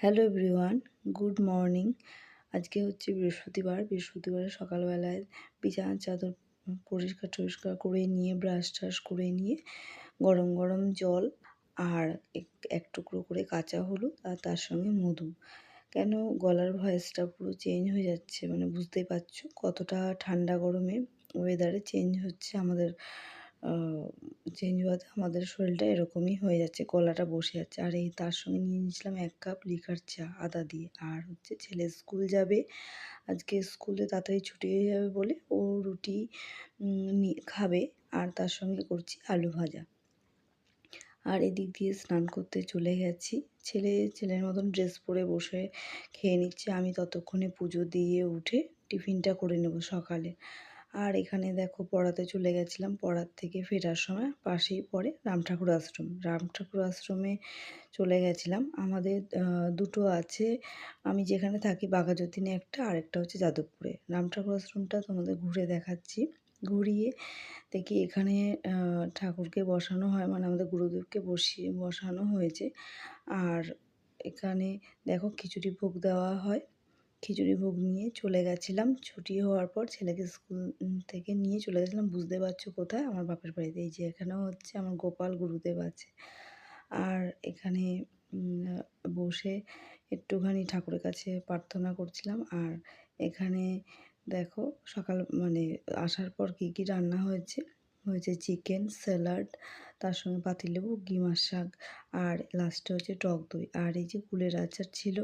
Hello everyone, good morning. আজকে হচ্ছে বৃহস্পতিবারে সকালবেলায় বিছানার চাদর পরিষ্কার করে নিয়ে ব্রাশ ট্রাশ করে নিয়ে গরম গরম জল আর এক টুকরো করে কাঁচা হলুদ আর তার সঙ্গে মধু। কেন গলার ভয়েসটা পুরো চেঞ্জ হয়ে যাচ্ছে, মানে বুঝতেই পারছো কতটা ঠান্ডা গরমে ওয়েদারে চেঞ্জ হচ্ছে আমাদের। চেঞ্জ হওয়াতে আমাদের শরীরটা এরকমই হয়ে যাচ্ছে, গলাটা বসে যাচ্ছে। আর এই তার সঙ্গে নিয়ে নিয়েছিলাম 1 কাপ লিকার চা আদা দিয়ে। আর হচ্ছে ছেলে স্কুল যাবে, আজকে স্কুলে তাড়াতাড়ি ছুটি হয়ে যাবে বলে ও রুটি খাবে, আর তার সঙ্গে করছি আলু ভাজা। আর এদিক দিয়ে স্নান করতে চলে গেছি। ছেলের মতন ড্রেস পরে বসে খেয়ে নিচ্ছে, আমি ততক্ষণে পুজো দিয়ে উঠে টিফিনটা করে নেব সকালে। আর এখানে দেখো পড়াতে চলে গেছিলাম, পড়ার থেকে ফেরার সময় পাশেই পড়ে রামঠাকুর আশ্রমে চলে গেছিলাম। আমাদের দুটো আছে, আমি যেখানে থাকি বাঘাযতীনে একটা, আরেকটা হচ্ছে যাদবপুরে। রামঠাকুর আশ্রমটা তোমাদের ঘুরে দেখাচ্ছি। ঘুরিয়ে দেখি এখানে ঠাকুরকে বসানো হয়, মানে আমাদের গুরুদেবকে বসানো হয়েছে। আর এখানে দেখো খিচুড়ি ভোগ দেওয়া হয়। খিচুড়ি ভোগ নিয়ে চলে গেছিলাম, ছুটি হওয়ার পর ছেলেকে স্কুল থেকে নিয়ে চলে গেছিলাম। বুঝতে পারছো কোথায়? আমার বাপের বাড়িতে। এই যে এখানেও হচ্ছে আমার গোপাল গুরুদেব আছে। আর এখানে বসে একটুখানি ঠাকুরের কাছে প্রার্থনা করছিলাম। আর এখানে দেখো সকাল মানে আসার পর কী কী রান্না হয়েছে চিকেন, স্যালাড, তার সঙ্গে পাতিলেবু, গিমার শাক, আর লাস্টে হচ্ছে টক দই। আর এই যে কুলের আচার ছিল।